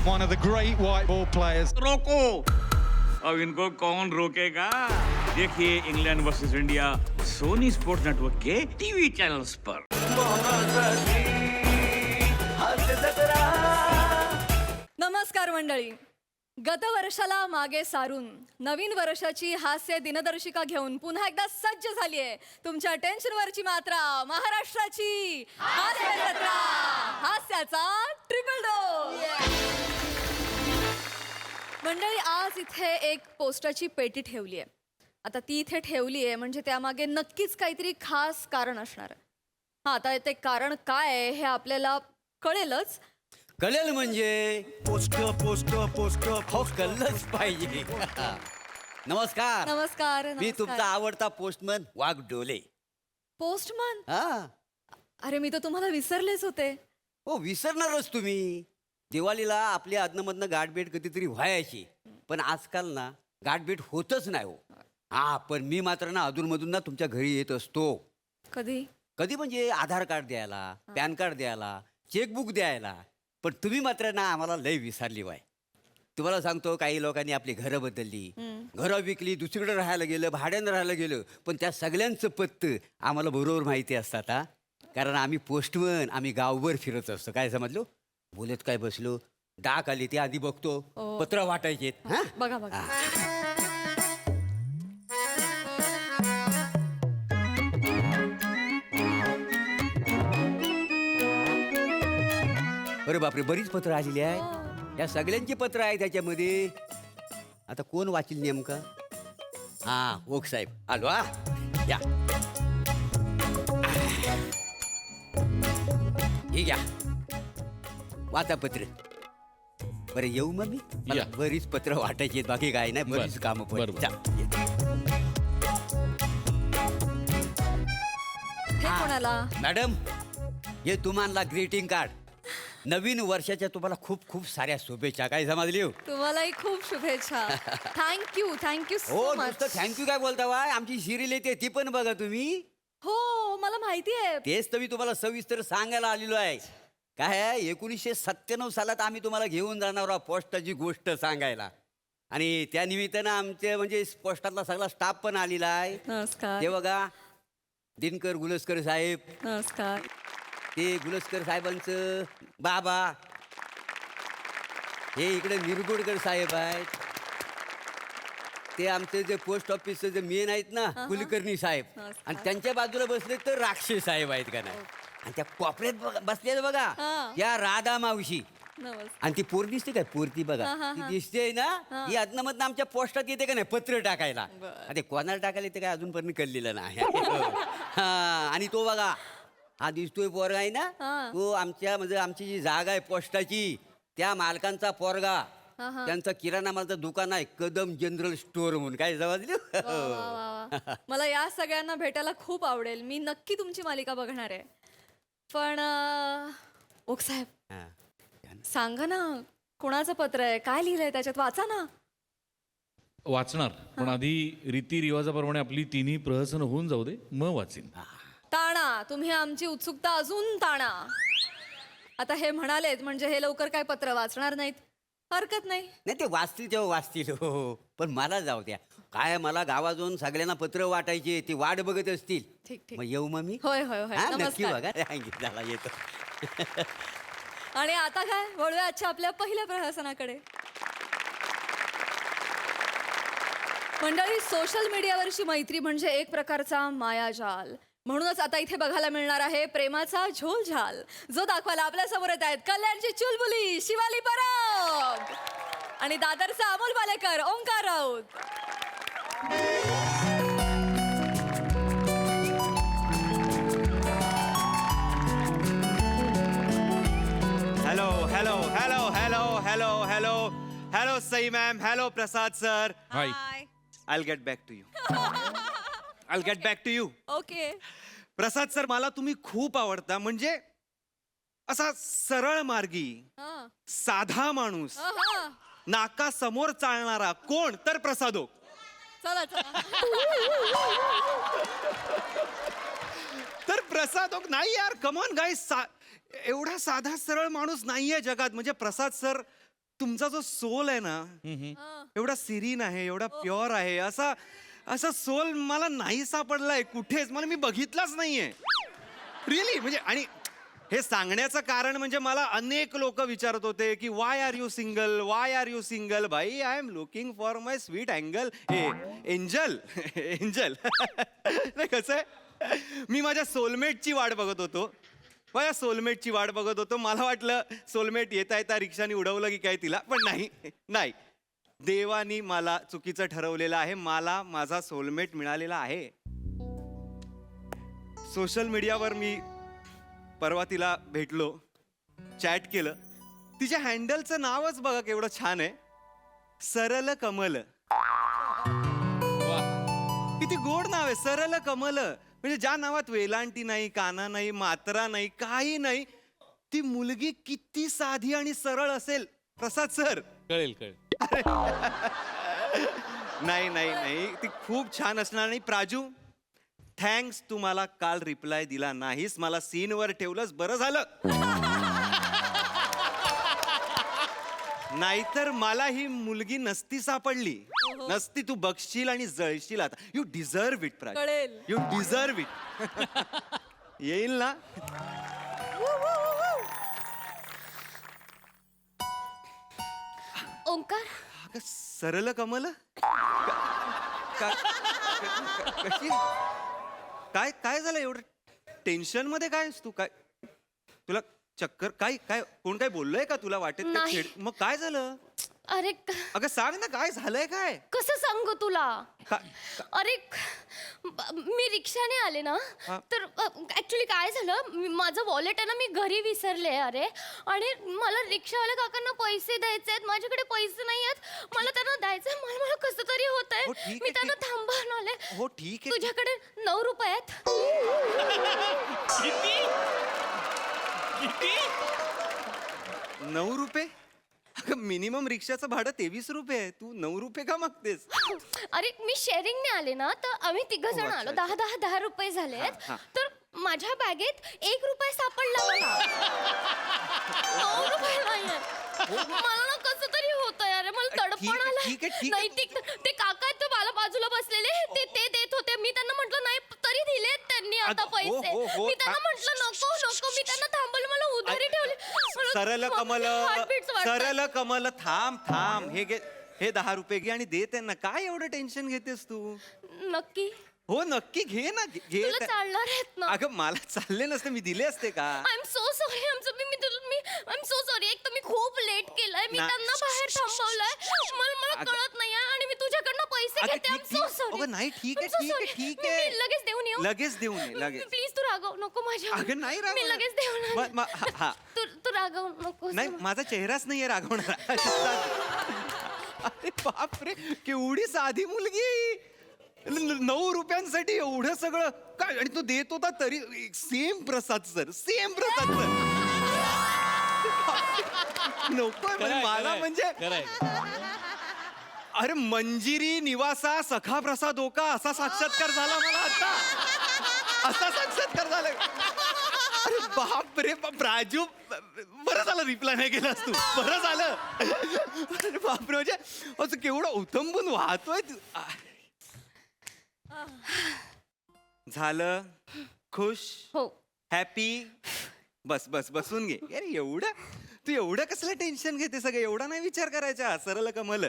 one of the great white ball players. रोको, अब इनको कौन रोकेगा? देखिए England versus India Sony sports network के टीवी चैनल्स पर। नमस्कार मंडळी. गतवर्षाला मागे सारून नवीन वर्षाची हास्य दिनदर्शिका घेऊन पुन्हा एकदा सज्ज झाली आहे तुमच्या टेन्शनवरची मात्रा महाराष्ट्राची हास्य जत्रा, हास्याचा ट्रिपल डोस. मंडळी, आज इथे एक पोस्टाची पेटी ठेवली आहे. आता ती इथे ठेवली आहे म्हणजे त्यामागे नक्कीच काहीतरी खास कारण असणार आहे. हां, आता ते कारण काय आहे हे आपल्याला कळेलच. कळेल म्हणजे पोस्ट पोस्ट पोस्ट हो कळलंच पाहिजे. नमस्कार. नमस्कार. मी तुमचा आवडता पोस्टमन वाघडोले. पोस्टमन? हा. अरे, मी तर तुम्हाला विसरलेच होते. हो, विसरणारच तुम्ही. दिवाळीला आपली अदनमधनं गाठभेट कधीतरी व्हायची, पण आजकाल ना गाठभेट होतच नाही हो. हा, पण मी मात्र ना अधूनमधून ना तुमच्या घरी येत असतो. कधी कधी म्हणजे आधार कार्ड द्यायला, पॅन कार्ड द्यायला, चेकबुक द्यायला. पण तुम्ही मात्र ना आम्हाला लय विसरली वाय. तुम्हाला सांगतो, काही लोकांनी आपली घरं बदलली, घरं विकली, दुसरीकडे राहायला गेलं, भाड्यानं राहायला गेलं, पण त्या सगळ्यांचं पत्तं आम्हाला बरोबर माहिती असतात. हा, कारण आम्ही पोस्टमन, आम्ही गावभर फिरत असतो. काय समजलो? बोलत काय बसलो, डाक आली ते आधी बघतो, पत्र वाटायचे. हा, बघा बघा. अरे बापरे, बरीच पत्र आलेली आहे. या सगळ्यांची पत्र आहे त्याच्यामध्ये. आता कोण वाचील नेमका? हा, ओक साहेब आलो. हा, या. हे घ्या, वाचा पत्र. बरं, येऊ मग मी? मला बरीच पत्र वाटायची आहेत, बाकी काय नाही, बरीच कामं पण. हे कोणाला? मॅडम, हे तुम्हाला ग्रीटिंग कार्ड. नवीन वर्षाच्या तुम्हाला खूप खूप साऱ्या शुभेच्छा. काय समजली हो? तुम्हालाही खूप शुभेच्छा. थँक्यू हो, सो मच. नुसतं थँक्यू काय बोलता वा? आमची सिरियल येते ती पण बघा तुम्ही. हो, मला माहिती आहे. तेच तर मी तुम्हाला सविस्तर सांगायला आलेलो आहे. काय आहे, 1997 सालात आम्ही तुम्हाला घेऊन जाणार आहोत पोस्टाची गोष्ट सांगायला. आणि त्या निमित्तानं आमचे म्हणजे पोस्टातला सगळा स्टाफ पण आलेला आहे. नमस्कार. ते बघा, दिनकर गुलस्कर साहेब, नमस्कार. ते गुलस्कर साहेबांचं बाबा, हे इकडे निरगुडकर साहेब आहेत. ते आमचे जे पोस्ट ऑफिसचे जे मेन आहेत ना, कुलकर्णी साहेब. आणि त्यांच्या बाजूला बसले तर राक्षस साहेब आहेत का नाही. आणि त्या कोपऱ्यात बसले बघा, त्या राधा मावशी. आणि ती पोर दिसते काय, पोरती बघा, ती दिसते ना, ही अदनामधनं आमच्या पोस्टात येते का नाही पत्र टाकायला. ते कोणाला टाकायला येते काय अजूनपर्यंत कळलेलं नाही. हा, आणि तो बघा, हा दिसतोय पोरगा आहे ना, तो आमच्या म्हणजे आमची जी जागा आहे पोस्टाची, त्या मालकांचा पोरगा. त्यांचं किराणा मालाचं दुकान आहे, कदम जनरल स्टोअर म्हणून. काय समजलं? मला या सगळ्यांना भेटायला खूप आवडेल. मी नक्की तुमची मालिका बघणार आहे. पण ओक साहेब, सांगा ना, कोणाचं पत्र आहे, काय लिहिलंय त्याच्यात? वाचा ना. वाचणार, पण आधी रीतिरिवाजाप्रमाणे आपली तिन्ही प्रहसन होऊन जाऊ दे, मग वाचीन. ताणा, तुम्ही आमची उत्सुकता अजून ताणा. आता हे म्हणालेत म्हणजे हे लवकर काय पत्र वाचणार नाहीत. हरकत नाही. नाही, ते वाचतील तेव्हा वाचतील. हो, पण मला जाऊ द्या. काय, मला गावातून सगळ्यांना पत्र वाटायचे, ते वाट बघत असतील. ठीक ठीक. मग येऊ मग मी? होय होय होय. हा, नक्की नमस्कार. बघा. झाला, येतो. आणि आता काय, वळूया आजच्या आपल्या पहिल्या प्रहसनाकडे. मंडळी, सोशल मीडियावरची मैत्री म्हणजे एक प्रकारचा मायाजाल. म्हणूनच आता इथे बघायला मिळणार आहे प्रेमाचा झोलझाल, जो दाखवायला आपल्या समोर येत आहेत कल्याणची चुलबुली शिवाली परब आणि दादरचा Amol Balekar, Omkar Raut. Hello hello hello hello hello hello hello Sai ma'am, hello Prasad sir. Hi. I'll get back to you. I'll get back to you. Okay. Prasad sir, मला तुम्ही खूप आवडता. म्हणजे असा सरळ मार्गी, साधा माणूस, नाका समोर चालणारा कोण तर प्रसादो. चला चला. तर प्रसाद नाही यार, कमॉन गाईस, एवढा साधा सरळ माणूस नाहीये जगात. म्हणजे प्रसाद सर, तुमचा जो सोल आहे ना एवढा सिरीन आहे, एवढा प्युअर आहे, असा असा सोल मला नाही सापडलाय कुठेच, मला मी बघितलाच नाहीये रिअली. म्हणजे आणि हे सांगण्याचं कारण म्हणजे मला अनेक लोक विचारत होते की why are you single, why are you single. भाई I am looking for my sweet angle angel angel. नाही कसं आहे, मी माझ्या सोलमेटची वाट बघत होतो, माझ्या सोलमेटची वाट बघत होतो. मला वाटलं सोलमेट येता येता रिक्षाने उडवलं की काय तिला, पण नाही नाही, देवानी मला चुकीचं ठरवलेलं आहे. मला माझा सोलमेट मिळालेला आहे. सोशल मीडियावर मी परवा तिला भेटलो, चॅट केलं. तिच्या हँडलचं नावच बघा केवढं छान आहे, सरल कमल. किती गोड नाव आहे, सरल कमल. म्हणजे ज्या नावात वेलांटी नाही, काना नाही, मात्रा नाही, काही नाही, ती मुलगी किती साधी आणि सरळ असेल. प्रसाद सर कळेल कळेल. नाही नाही नाही, ती खूप छान असणार. आणि प्राजू, थँक्स, तू मला काल रिप्लाय दिला नाहीस, मला सीनवर ठेवलंस, बरं झालं. नाहीतर मला ही मुलगी नसती सापडली नसती. तू बघशील आणि जळशील आता. यू डिझर्व इट प्राजू, कळेल. You deserve it. येईल ना. ओंकार, अगं, सरळ कमल कशी काय काय झालं एवढं टेन्शन मध्ये? काय तू, काय तुला चक्कर, काय काय कोण काय बोललंय का तुला? वाटेत काय नाही. मग काय झालं? अरे अगं सांग ना, काय झालंय? काय कसं सांगू तुला? अरे मी रिक्षाने आले ना, हा. तर ऍक्च्युली काय झालं, माझं वॉलेट आहे ना, मी घरी विसरले. अरे, आणि मला रिक्षावाल्या काकांना पैसे द्यायचे आहेत, माझ्याकडे पैसे नाही आहेत, मला त्यांना द्यायचे. मला कसं तरी होत हो, आहे. ठीक मी आहे, त्यांना ठीक. थांबवून आले. हो ठीक आहे. तुझ्याकडे 9 रुपये आहेत? किती किती? 9 रुपये? अगं मिनिमम रिक्षाचं भाडं 23 रुपये आहे, तू 9 रुपये का मागतेस? अरे मी शेअरिंगने आले ना, तर आम्ही 3 जण अच्छा, आलो. अच्छा. 10 रुपये झालेत. हा. तर माझ्या बॅगेत 1 रुपया सापडला मला. 9 रुपये नाहीयेत. मला ना कसं तरी होतं यार, मला ठीक तडपण आहे, आलं. ठीक आहे, ठीक नाही आहे. ते काका आहेत, ते मला बाजूला बसलेले, ते देत होते. मी त्यांना म्हटलं नाही, तरी दिलेत त्यांनी आता अगं, हो, पैसे. हो. मी त्यांना म्हटलं नको नको, मी त्यांना थांबवलं, मला उधारी ठेवली. सरळ कमल, Heartbeats वाढतायत. सरळ कमल, थांब थांब, हे घे, हे 10 रुपये घे आणि दे त्यांना. काय एवढं टेन्शन घेतेस तू? नक्की हो नक्की घे ना, घे. तुला चालणार आहेत ना? अगं मला चालले नसते, मी दिले असते का? I am so sorry. I am so sorry. एक तर मी खूप लेट केलंय, मी ना- त्यांना बाहेर थांबवलंय. मला अगं- कळत नाही आणि मी तुझ्याकडनं पैसे अगं, घेते. आय एम ठीक- सो ठीक. सॉरी. अगं, नाही, ठीक आहे, ठीक आहे, ठीक आहे. मी लगेच देऊन येऊ? लगेच देऊन ये, लगेच. प्लीज तू रागव नको माझ्या. अगं नाही रागवणार. मी लगेच देऊन हा. तू रागव नको. नाही, माझा चेहराच नाहीये रागवणार. अरे बापरे, केवढी साधी मुलगी. 9 रुपयांसाठी एवढं सगळं काय? आणि तो देत होता तरी सेम प्रसाद सर, सेम प्रसाद सर. नको मला म्हणजे खरंय. अरे मंजिरी निवासा सखा प्रसाद ओका असा साक्षात्कार झाला मला आता. असा साक्षात्कार झाला. अरे बापरे राजू, बरं झालं रिप्लाय नाही केलास तू, बरं झालं. अरे बापरे, म्हणजे असं केवढं उथंबून वाहतोय तू. झालं खुश, हो. हॅपी? बस बस बसून घे. अरे एवढं तू एवढं कसलं टेन्शन घेते? सगळं एवढा नाही विचार करायचा. सरळ कमल,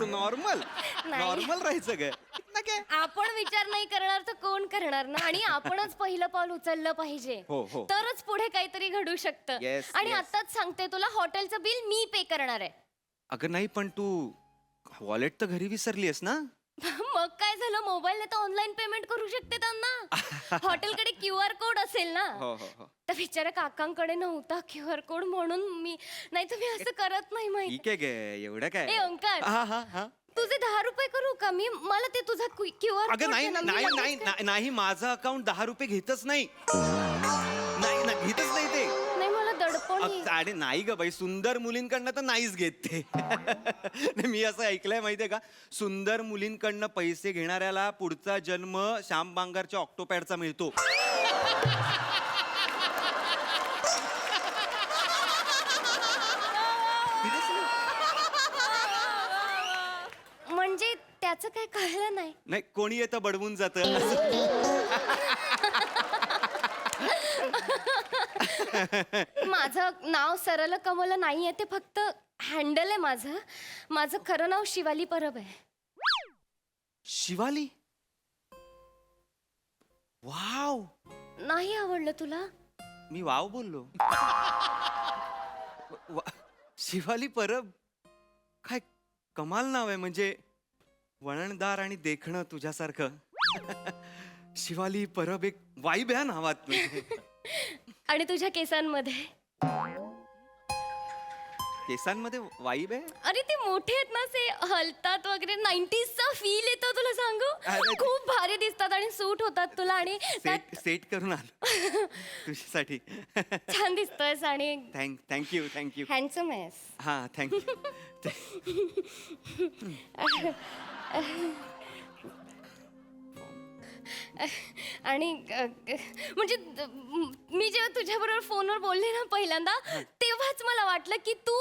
नॉर्मल नॉर्मल राहायचं ग. काय आपण विचार नाही करणार तर कोण करणार ना? आणि आपणच पहिलं पाऊल उचललं पाहिजे, हो, हो. तरच पुढे काहीतरी घडू शकतं. Yes, आणि yes. आताच सांगते तुला, हॉटेलचं बिल मी पे करणार आहे. अगं नाही, पण तू वॉलेट तर घरी विसरलीस ना? मग काय झालं, मोबाईलने तर ऑनलाईन पेमेंट करू शकते त्यांना. हॉटेलकडे QR कोड असेल ना. हो हो हो, तर बिचाऱ्या काकांकडे नव्हता QR कोड, म्हणून मी, नाही तर मी असं करत नाही. माहिती ठीक आहे गे, एवढं काय. ए ओंकार, हा हा हा. तुझे 10 रुपये करू का मी? मला ते तुझा QR अगं नाही नाही नाही नाही नाही, माझं अकाउंट 10 रुपये घेतच नाही. नाही नाही, घेतच नाही ते. नाही, मला दडपण येईल. अरे नाही ग बाई, सुंदर मुलींकडनं तर नाहीच घेत ते. नाही, मी असं ऐकलंय माहितीये का, सुंदर मुलींकडनं पैसे घेणाऱ्याला पुढचा जन्म श्याम बांगरच्या ऑक्टोपॅडचा मिळतो. त्याचं काय कळलं नाही. नाही कोणी येतं बडवून जातं माझं नाव सरळ कमल नाहीये, ते फक्त हँडल आहे माझं. माझं खरं नाव शिवाली परब आहे. शिवाली. वाव. नाही आवडलं तुला? मी वाव बोललो. शिवाली परब. काय कमाल नाव आहे, म्हणजे वळणदार आणि देखणं तुझ्यासारखं. शिवाली परब एक वाईब आहे नावात. आणि तुझ्या केसांमध्ये. केसांमध्ये वाईब आहे. अरे ते मोठे आहेत ना, ते हलतात वगैरे. 90sचा फील येतो तुला सांगू. अरे. खूप भारी दिसतात आणि सूट होतात तुला. आणि त्यात सेट करून आलो तुझ्यासाठी. छान दिसतोयस आणि थँक्यू हँडसम आहेस. हा थँक्यू. आणि म्हणजे मी जेव्हा तुझ्याबरोबर फोनवर बोलले ना पहिल्यांदा, तेव्हाच मला वाटलं की तू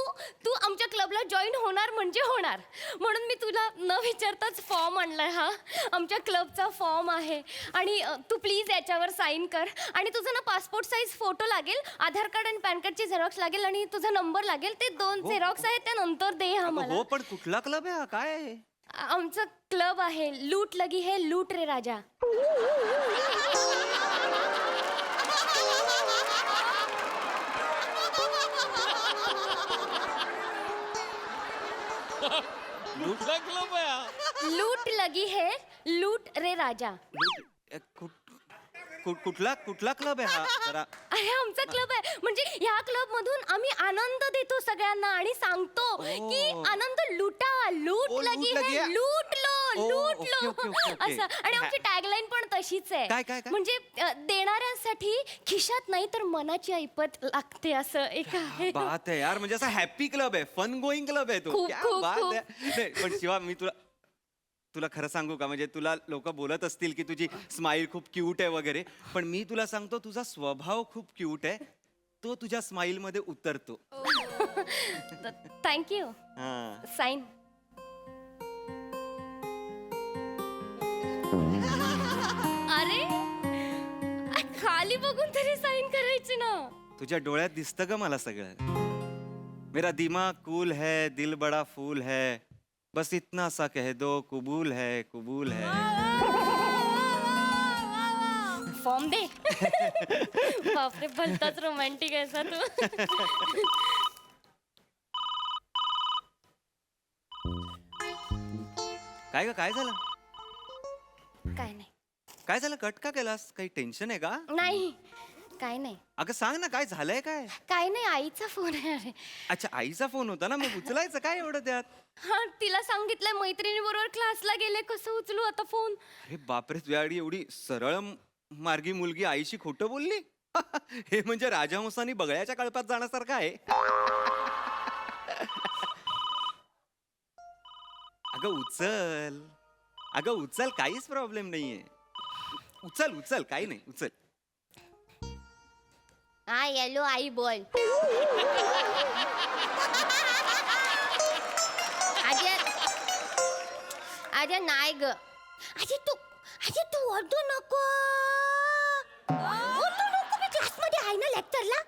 आमच्या क्लबला जॉईन होणार म्हणजे होणार. म्हणून मी तुला न विचारताच फॉर्म आणलाय. हा आमच्या क्लबचा फॉर्म आहे. आणि तू प्लीज याच्यावर साईन कर. आणि तुझा ना पासपोर्ट साईज फोटो लागेल, आधार कार्ड आणि पॅन कार्डची झेरॉक्स लागेल, आणि तुझा नंबर लागेल. ते 2 झेरॉक्स आहेत, त्या नंतर दे हा मला. हो पण कुठला क्लब आहे हा? काय आहे? आमचं क्लब आहे लूट लगी है लूट रे राजा. कुठला क्लब आहे हा? लूट लगी है लूट रे राजा. कुठला क्लब आहे हा जरा? अरे आमचा क्लब आहे. म्हणजे ह्या क्लब मधून आम्ही आनंद देतो सगळ्यांना आणि सांगतो की आनंद लुटा. लूट ओ, लगी लूट लगी है है. लूट लो ओ, लूट okay, low okay, okay, okay. असं. आणि आमची टॅगलाईन पण तशीच आहे. काय? म्हणजे देणाऱ्यांसाठी खिशात नाही तर मनाची ऐपत लागते, असं एक आहे. बात आहे यार. म्हणजे असा हॅपी क्लब आहे, फन गोईंग क्लब आहे तो. खूप, क्या खूप, बात खूप. आहे. नाही, पण शिवा मी तुला खरं सांगू का, म्हणजे तुला लोक बोलत असतील की तुझी स्माईल खूप क्यूट आहे वगैरे, पण मी तुला सांगतो तुझा स्वभाव खूप क्यूट आहे. तो तुझ्या स्माईल मध्ये उतरतो. थँक्यू. हा. साईन. अरे खाली बघून तरी साईन करायची ना. तुझ्या डोळ्यात दिसतं का मला सगळं? मेरा दिमाग कूल है, दिल बड़ा फूल है, बस इतना सा कह दो कबूल है कबूल है. फॉर्म दे. बापरे भलताच रोमॅन्टिक आहे सा तू. काय ग, काय झालं? काय नाही. काय झालं? कट का केलास? काही टेन्शन आहे का? नाही काय नाही. अगं सांग ना, काय झालंय? काय? काय नाही, आईचा फोन आहे. अरे अच्छा, आईचा फोन होता ना, मग उचलायचं काय एवढं त्यात? हा तिला सांगितलंय मैत्रिणी बरोबर क्लासला गेले, कसं उचलू आता फोन. अरे बापरे, तुझ्याकडे एवढी सरळ मार्गी मुलगी आईशी खोटं बोलली. हे म्हणजे राजामसानी बगळ्याच्या कळपात जाण्यासारखं आहे. अगं उचल, काहीच प्रॉब्लेम नाहीये. उचल काही नाही, उचल. हा येलो आई बोल. अरे नाही ग. अरे तू ओरडू नको. ओरडू नको. मी क्लासमध्ये आहे ना लेक्चरला.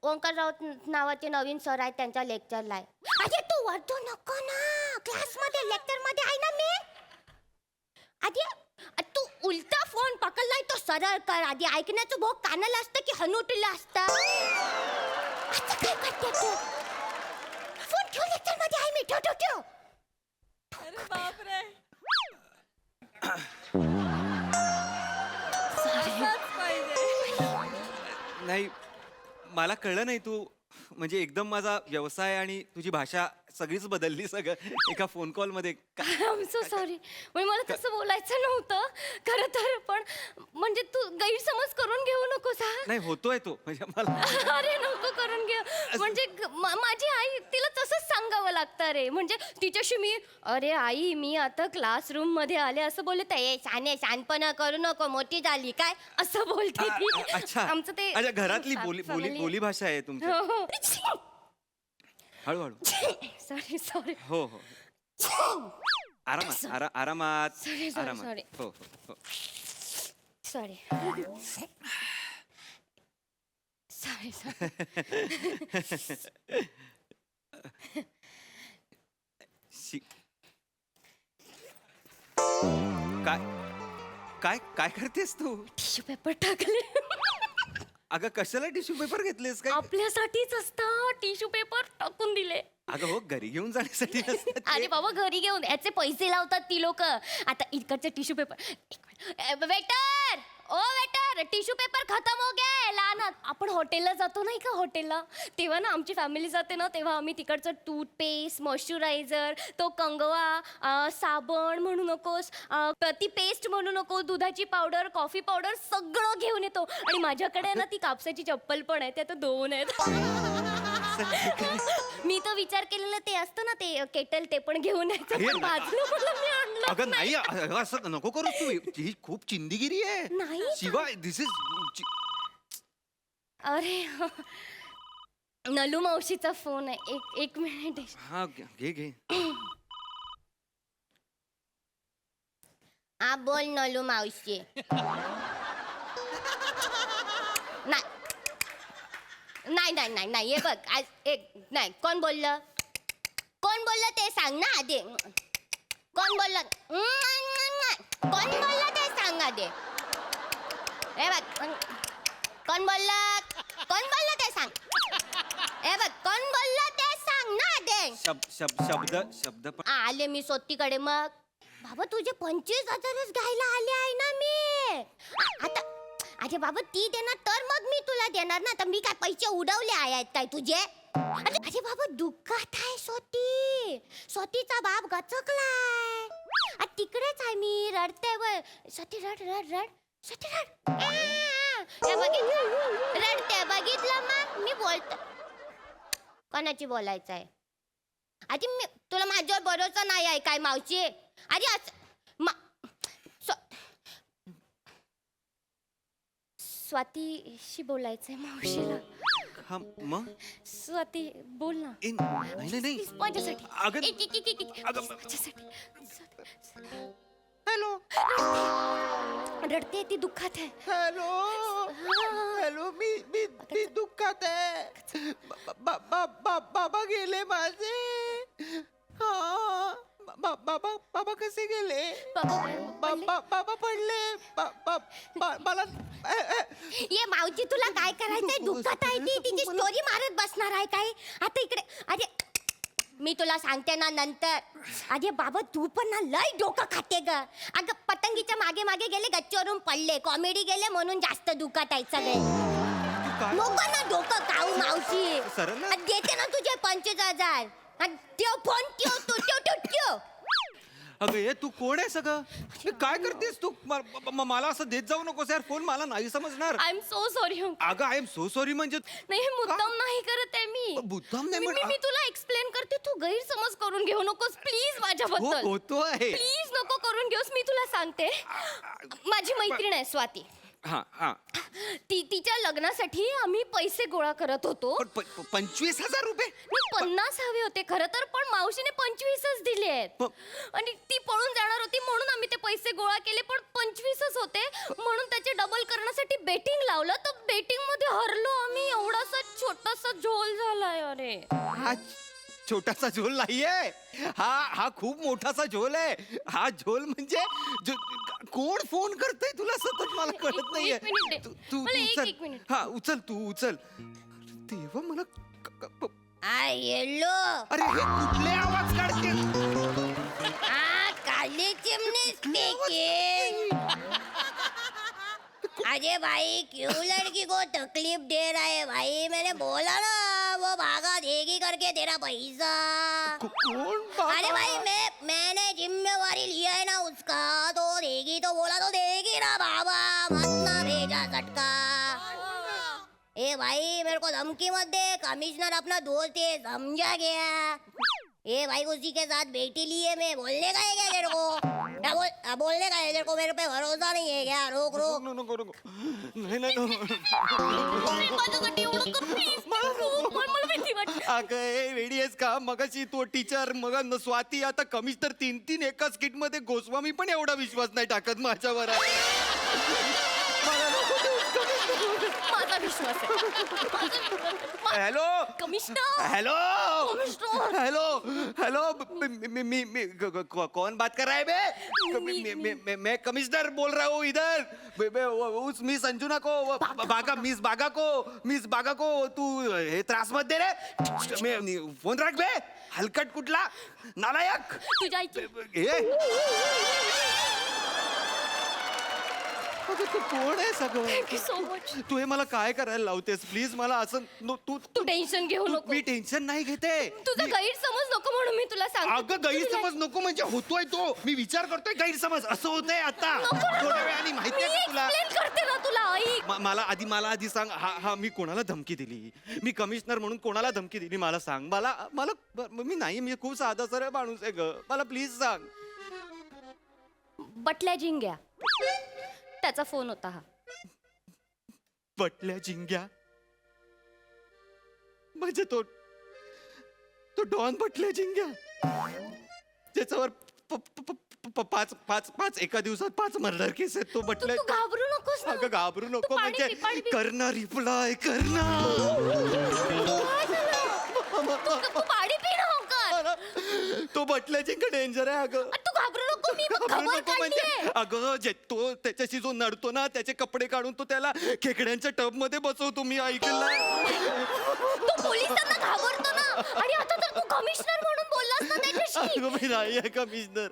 ओंकार राऊत नावाचे नवीन सर आहेत, त्यांच्या लेक्चरला आहे. अरे तू ओरडू नको ना. क्लासमध्ये लेक्चरमध्ये आहे ना मी. अरे तू उलटा फोन पकडलाय तो सरळ कर. आधी ऐकण्याचं भोग कानाला असतं की हनुटीला असतं? असं काय करते तू? फोन ठेव, लेक्चरमध्ये आहे मी. ठेव. अरे बापरे. असाच पाहिजे. नाही, मला कळलं नाही तू म्हणजे एकदम माझा व्यवसाय आणि तुझी भाषा सगळीच बदलली सगळं एका फोन कॉल मध्ये. I am so sorry. म्हणजे मला तसं बोलायचं नव्हतं खरं तर, पण म्हणजे तू गैरसमज करून घेऊ नकोस हा. नाही होतोय तो म्हणजे मला. अरे नको करून घे. म्हणजे माझी आई, तिला तसंच सांगावं लागतं रे. म्हणजे तिच्याशी मी, अरे आई मी आता क्लासरूम मध्ये आले असं बोलले तर शानपणा करू नको, मोठी झाली काय असं बोलते ती. अच्छा, आमचं ते अच्छा, घरातली बोली भाषा आहे तुमची. हो. हळूहळू. सॉरी सॉरी हो हो आरामात आरामात Sorry, sorry, आरामात. sorry. हो हो हो. सॉरी सॉरी सॉरी काय काय काय करतेस तू? टिश्यू पेपर टाकले अगं कशाला टिश्यू पेपर घेतलेस काय? आपल्यासाठीच असतात टिश्यू पेपर टाकून दिले. अगं हो घरी घेऊन जाण्यासाठी नसतात ते. अरे बाबा घरी घेऊन याचे पैसे लावतात ती लोक. आता इकडचे टिश्यू पेपर वेटर ओ वेटर टिश्यू पेपर खतम हो गया लहानात. आपण हॉटेलला जातो नाही का हॉटेलला, तेव्हा ना आमची फॅमिली जाते ना, तेव्हा आम्ही तिकडचं टूथपेस्ट मॉइश्चरायझर तो कंगवा साबण म्हणू नकोस ती पेस्ट म्हणू नको दुधाची पावडर कॉफी पावडर सगळं घेऊन येतो. आणि माझ्याकडे ना ती कापसाची चप्पल पण आहे, त्या तर 2 आहेत. मी तर विचार केलेलं ते असतं ना ते केटल ते पण घेऊन यायचं, अरे पण बाजूला मला मी आणलं अगं नाही अगं, असं नको करू तू. ही खूप चिंदीगिरी आहे. नाही. शिवाय दिस इज अरे नलू मावशीचा फोन आहे. एक मिनिट. हा घे घे. हा बोल नलू मावशी. नाही हे बघ आज नाही कोण बोललं ते सांग ना आधी. कोण बोललं ते सांग आधी. हे बघ कोण बोललं ते सांग. हे बघ कोण बोललं ते सांग ना आधी. शब्द पण आले मी सोतीकडे. मग बाबा तुझे 25,000च घ्यायला आले आहे ना मी आता. अरे बाबा ती देणार तर मग मी तुला देणार ना. तर मी काय पैसे उडवले आहेत काय तुझे? अरे बाबा दुःखात आहे सोतीचा बाप गचकलाय. तिकडेच आहे मी रडते व सोती रड रड रड सोती रड. रडते बघितलं मग मी बोलते. कोणाची बोलायचं आहे? अरे मी तुला माझ्यावर भरोसा नाही आहे काय मावशी? अरे स्वातीशी बोलायचंय मावशीला. हा मग स्वाती बोल ना. नाही माझ्यासाठी अगं हॅलो रडते ती दुःखात आहे. हॅलो मी दुःखात आहे. बाबा गेले माझे. बाबा कसे गेले? बाबा पडले. मला ये मावशी तुला काय करायचंय? दुःखात आहे ती तिची स्टोरी मारत बसणार आहे काय आता इकडे? अरे मी तुला सांगते ना नंतर. अरे बाबा तू पण ना लय डोकं खाते ग. अगं पतंगीच्या मागे मागे गेले गच्चीवरून पडले कॉमेडी गेले म्हणून जास्त दुःखात आहे सगळे. नको ना डोकं खाऊ मावशी. देते ना तुझे 25,000. ठेव फोन ठेव. अगं हे तू कोण आहे सगळं? काय करतेस तू? मला असं देत जाऊ नकोस यार फोन. मला नाही समजणार. I am so sorry. अगं आय एम सो सॉरी म्हणजे नाही मुद्दाम नाही करत आहे मी. मुद्दाम नाही मी तुला एक्सप्लेन करते. तू गैरसमज करून घेऊ नकोस प्लीज माझ्याबद्दल. होतो आहे. प्लीज नको करून घेऊस. मी तुला सांगते माझी मैत्रीण आहे स्वाती. हा तिच्या लग्नासाठी आम्ही पैसे गोळा करत होतो. 25,000 रुपये? 50 हवे होते खरं तर, पण मावशीने 25च दिले आहेत. आणि ती पळून जाणार होती म्हणून आम्ही ते पैसे गोळा केले, पण 25च होते म्हणून त्याचे डबल करण्यासाठी बेटिंग लावलं. तर बेटिंग मध्ये हरलो आम्ही. एवढासा छोटासा झोल झालाय. अरे हा छोटासा झोल नाहीये. हा खूप मोठासा झोल आहे. हा झोल म्हणजे कोण फोन करतय तुला सतत? मला कळत नाहीये. तू उचल. हा उचल तू उचल. तेव्हा मला येलो. अरे हे कुठले आवाज काढते? काली चिमनी स्पीकिंग. अरे भाई क्यों लड़की को तकलीफ दे रहा है भाई? मैंने बोला ना वो भागा देगी करके तेरा पैसा. अरे भाई मैंने जिम्मेवारी लिया है ना उसका. तो देगी तो बोला तो देगी ना बाबा. मत ना भेजा सटका. ए भाई मेरे को धमकी मत दे. कमिश्नर अपना दोस्त है समझा गया. ए भाई उसी के साथ बेटी ली है मैं. बोलने का है क्या तेरे को? बोलने का है, तेरे को मेरे पे भरोसा नहीं है क्या? रोक रोक. नको नको नाही नाही माझ्यासाठी एवढं कर, please. मला भीती वाटते. अगं ए वेडी आहेस का? मगाशी तो टीचर मग स्वाती आता कमिशनर 3 एका स्किट मध्ये गोस्वामी पण एवढा विश्वास नाही टाकत माझ्यावर. माझा विश्वास आहे. Hello commissioner. Hello commissioner. Hello hello कौन बात कर रहा है बे? मैं कमिश्नर बोल रहा हूँ इधर. उस मिस अंजुना को मिस बागा को तू हे त्रास मत दे रे. फोन रख बे हलकट कुठला नालायक. तुझ्या आईची. अगं तू कोण आहे सगळं? Thank you so much. तू हे मला काय करायला लावतेस प्लीज मला असं तू तू टेन्शन घेऊ नको. मी टेन्शन नाही घेते. तुझा गैरसमज नको म्हणून मी तुला सांगते. अगं गैरसमज नको म्हणजे होतोय तो. मी विचार करतोय गैरसमज असं होतंय आता थोड्या वेळाने माहितीये का तुला? एक्सप्लेन करते ना तुला. ऐक. मला आधी सांग हा मी कोणाला धमकी दिली? मी कमिशनर म्हणून कोणाला धमकी दिली मला सांग. मला मी नाही मी खूप साधा सरळ माणूस आहे ग. मला प्लीज सांग. बटल्या जिंग्या त्याचा फोन होता हा. बटल्या जिंग्या म्हणजे तो डॉन बटल्या जिंग्या ज्याच्यावर पाच एका दिवसात 5 मर्डर केस आहेत. तो बटल्या. तू घाबरू नकोस ना. अगं घाबरू नको तू पाणी म्हणजे पी, पाणी पी. करणार रिप्लाय करणार. तू पाणी पी ना होकर. तो बटल्या जिंका डेंजर आहे अगं. तू घाबरू नको. मी घाबरू खबर नको म्हणजे काढलीये. अगं तो त्याच्याशी जो नडतो ना त्याचे कपडे काढून तो त्याला खेकड्यांच्या टब मध्ये बसवतो मी ऐकलं. तू पोलिसांना घाबरतो ना. आणि आता तर तू कमिशनर म्हणून बोललास ना त्याच्याशी. अगं मी नाही आहे कमिशनर.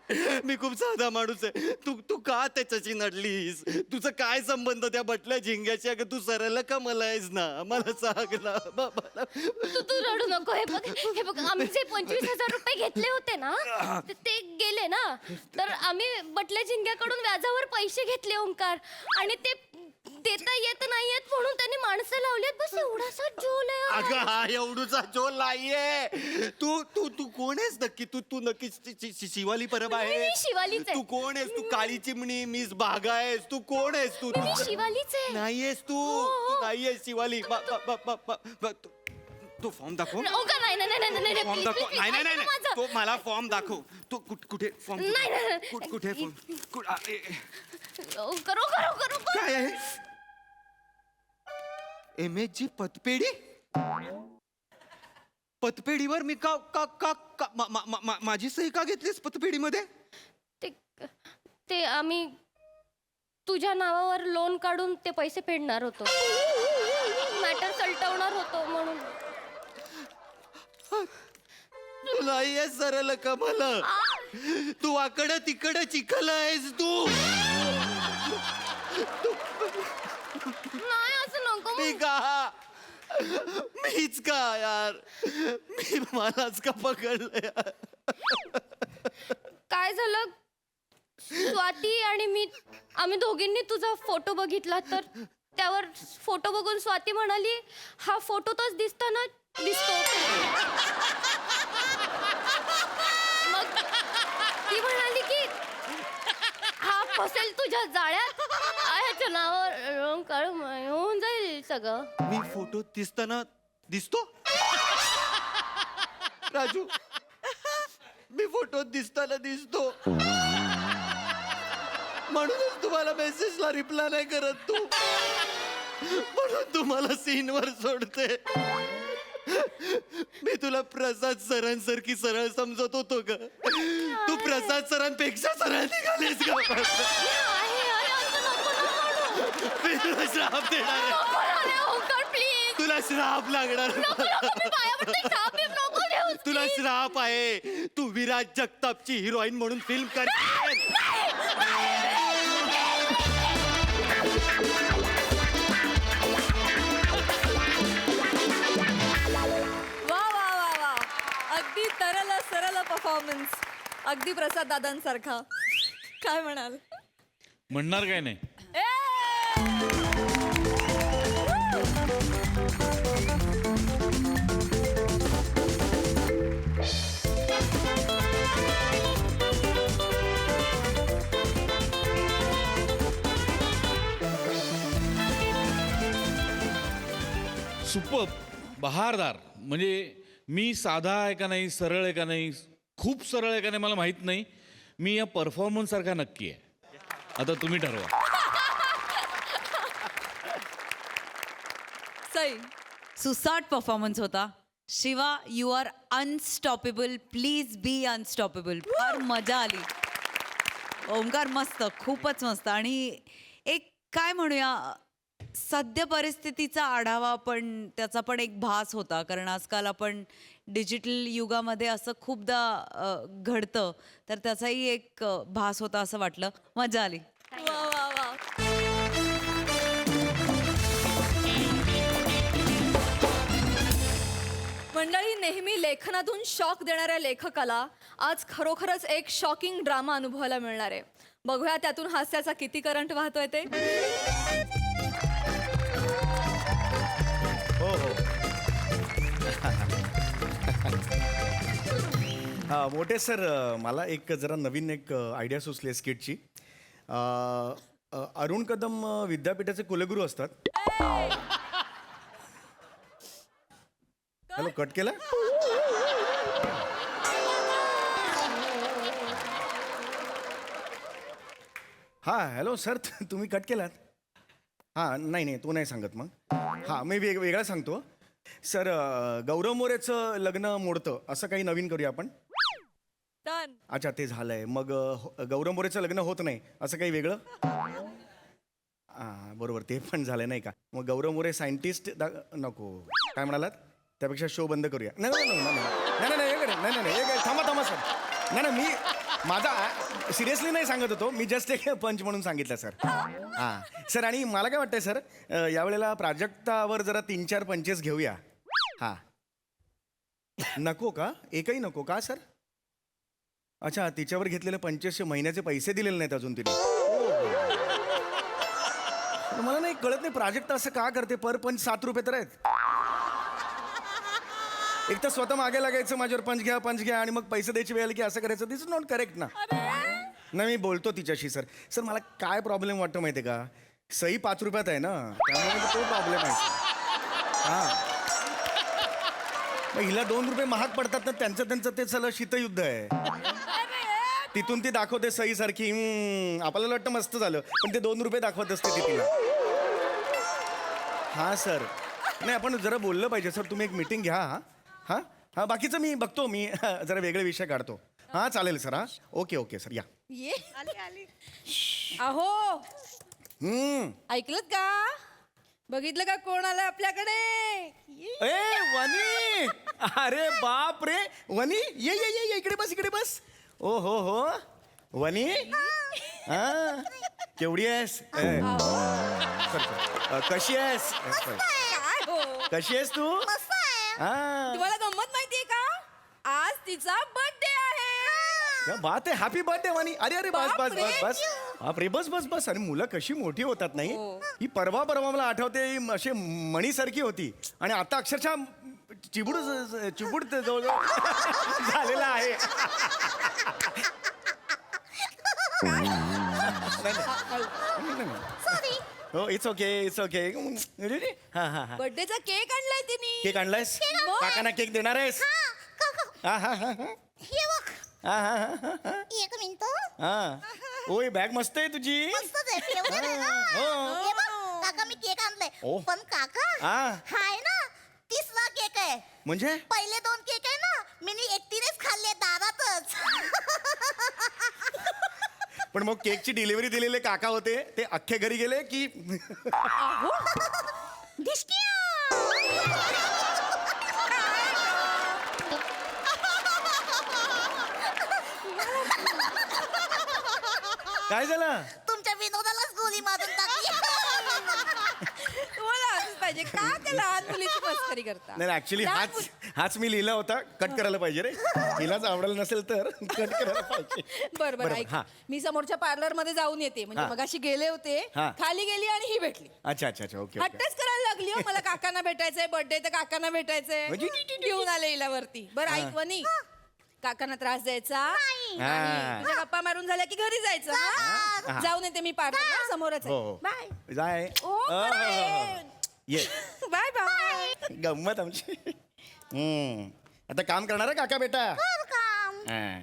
मी खूप साधा माणूस आहे. तू का त्याच्याशी नडलीस? तुझं काय संबंध त्या बटल्या झिंग्याशी? अगं तू सरळ का मला आहेस ना मला सांग ना बाबा. तू रडू नको. हे बघ आम्ही जे 25,000 रुपये घेतले होते ना ते गेले ना. तर आम्ही बटल्या झिंग्याकडून व्याजावर पैसे घेतले ओंकार. आणि ते देता येत नाहीयेत म्हणून त्यांनी माणसं लावलीत. बस एवढासा झोल आहे. अगं हा एवढूचा झोल नाहीये. तू कोण आहेस नक्की? तू नक्की शिवाली परब आहे? मी शिवालीच आहे. तू कोण आहेस? तू काळी चिमणी मिस बागा आहेस? तू कोण आहेस? तू मी शिवालीच आहे. नाहीयेस तू. तू नाहीयेस शिवाली. तो फॉर्म दाखव. ओंकार नाही फॉर्म दाखव. नाही नाही नाही माझं. तो मला फॉर्म दाखव. तू कुठे फॉर्म? नाही. कुठे फॉर्म? करो काय आहे? MSG पतपेढी. पतपेढीवर मी माझी सही का घेतलीस पतपेढीमध्ये? ते आम्ही तुझ्या नावावर लोन काढून ते पैसे फेडणार होतो. मॅटर सलटवणार होतो म्हणून. तू नाहीये सरळ कमल. तू आकडं तिकडं चिखल आहेस तू. नाही असं नको. मी का? मीच का यार? मी मलाच का पकडलं यार? काय झालं स्वाती आणि मी आम्ही दोघींनी तुझा फोटो बघितला. तर त्यावर फोटो बघून स्वाती म्हणाली हा फोटो तोच दिसतो. मग ती म्हणाली की हा फसेल तुझ्या जाळ्यात. ह्याच्या नावावर काढ होऊन जाईल सगळं. मी फोटो दिसताना दिसतो राजू? मी फोटो दिसताना दिसतो म्हणूनच तुम्हाला मेसेजला रिप्लाय नाही करत तू. म्हणून तुम्हाला सीनवर सोडते. मी तुला प्रसाद सरांसारखी सरळ समजत होतो ग. तू प्रसाद सरांपेक्षा सरळ निघालीस का? मी तुला श्राप देणार आहे. प्लीज तुला श्राप लागणार. तुला श्राप आहे. तू विराज जगतापची हिरोईन म्हणून फिल्म कर. वा अगदी सरळ परफॉर्मन्स. अगदी प्रसाद दादांसारखा. काय म्हणाल? म्हणणार काय नाही. सुपर बहारदार. म्हणजे मी साधा आहे का नाही, सरळ आहे का नाही, खूप सरळ आहे का नाही मला माहीत नाही. मी या परफॉर्मन्स सारखा नक्की आहे. आता तुम्ही ठरवा. सई. सुसाट परफॉर्मन्स होता. Shiva, you are unstoppable. Please be unstoppable. फार मजा आली. ओंकार मस्त, खूपच मस्त. आणि एक काय म्हणूया, सद्य परिस्थितीचा आढावा पण त्याचा पण एक भास होता. कारण आजकाल आपण डिजिटल युगामध्ये असं खूपदा घडतं, तर त्याचाही एक भास होता असं वाटलं. मजा आली. वा वा वा. मंडळी, नेहमी लेखनातून शॉक देणाऱ्या लेखकाला आज खरोखरच एक शॉकिंग ड्रामा अनुभवायला मिळणार आहे. बघूया त्यातून हास्याचा किती करंट वाहतोय ते. हो हो. हा मोठे सर, मला एक जरा नवीन एक आयडिया सुचली आहे स्किटची. अरुण कदम विद्यापीठाचे कुलगुरू असतात. हॅलो, कट केला? हां हॅलो सर, तुम्ही कट केलात? हां नाही तो नाही सांगत मग. हां मी वेगळा सांगतो सर. गौरव मोरेचं लग्न मोडतं असं काही नवीन करूया आपण. डन. अच्छा, ते झालंय. मग गौरव मोरेचं लग्न होत नाही असं काही वेगळं. हां बरोबर, ते पण झालं नाही का. मग गौरव मोरे सायंटिस्ट नको. काय म्हणालात? त्यापेक्षा शो बंद करूया. नाही थांबा सर. नाही मी माझा सिरियसली नाही सांगत होतो. मी जस्ट एक पंच म्हणून सांगितलं सर. हां सर. आणि मला काय वाटतंय सर, यावेळेला प्राजक्तावर जरा 3-4 पंचेस घेऊया. हां नको का? एकही नको का सर? अच्छा, तिच्यावर घेतलेले 2500 महिन्याचे पैसे दिलेले नाहीत अजून तिने. मला नाही कळत नाही प्राजक्ता असं का करते. पर पंच 7 रुपये तर आहेत. एक तर स्वतः मागे लागायचं, माझ्यावर पंच घ्या आणि मग पैसे द्यायची वेळ आली की असं करायचं. दिस इज नॉट करेक्ट ना. नाही मी बोलतो तिच्याशी सर. सर मला काय प्रॉब्लेम वाटतं माहिती आहे का, सही 5 रुपयात आहे ना, त्यामुळे तो प्रॉब्लेम आहे. हां मग हिला 2 रुपये महाग पडतात ना, त्यांचं ते सगळं शीतयुद्ध आहे. तिथून ती दाखवते सही सारखी. आपल्याला वाटतं मस्त झालं, पण ते 2 रुपये दाखवत असते ती तिला. हां सर. नाही आपण जरा बोललं पाहिजे सर. तुम्ही एक मीटिंग घ्या. हां हां बाकीचं मी बघतो. मी जरा वेगळे विषय काढतो. हां चालेल सर. हां ओके सर या. ये अहो, ऐकलं का? बघितलं का कोण आलं आपल्याकडे? ए वनी, अरे बाप रे वनी, ये इकडे बस. ओ हो वनी. हां केवढी आहेस? कशी आहेस? काय हो, कशी आहेस तू? हां तुम्हाला गंमत माहितीये का? आज तिचा बर्थडे आहे. क्या बात आहे. हॅपी बर्थडे वाणी. अरे बस बापरे बस. अरे मुलं कशी मोठी होतात नाही. ही परवा मला आठवते, अशी मणीसारखी होती आणि आता अक्षरशः चिबूड जवळ झालेला आहे. हो इट्स ओके. हा बर्थडेचा केक आणलाय तिने. केक आणलायस? काकांना केक देणार आहेस? हा हे बघ, एक मिनिट. ओय बॅग मस्त आहे तुझी. मस्तच आहे, favorite आहे. हे बघ, काका मी केक आणलाय. पण काका हा आहे ना 30वा केक आहे. म्हणजे पहिले 2 केक आहे ना मी एकटीनेच खाल्ले दारातच. पण मग केकची डिलिव्हरी दिलेले काका होते ते अख्खे घरी गेले की? काय झालं? तुमच्या विनोदालाच गोळी मारून टाकली. तुम्हाला असंच पाहिजे का? त्या लहान मुलीची मस्करी करता. नाही ऍक्च्युली हाच मी लिहिला होता. कट करायला पाहिजे रे. हिलाच आवडलं नसेल तर कट करायला पाहिजे. बरं ऐक, हा. मी समोरच्या पार्लर मध्ये जाऊन येते. म्हणजे हा. मगाशी गेले होते, हा. खाली गेली आणि ही भेटली. अच्छा ओके. हट्टच करायला लागली हो, मला काकांना भेटायचंय, बर्थडे तर काकांना भेटायचंय. घेऊन आले हिला वरती. बरं ऐक वनी, काकांना त्रास द्यायचा नाही. तुझ्या गप्पा मारून झाल्या की घरी जायचं. हा? जाऊन येते मी पार्लर समोरच आहे. हो बाय. जाय. ओ, बरं आहे. ये. Bye bye. गंमत आमची. आता काम करणार आहे काका बेटा? कर काम. हा.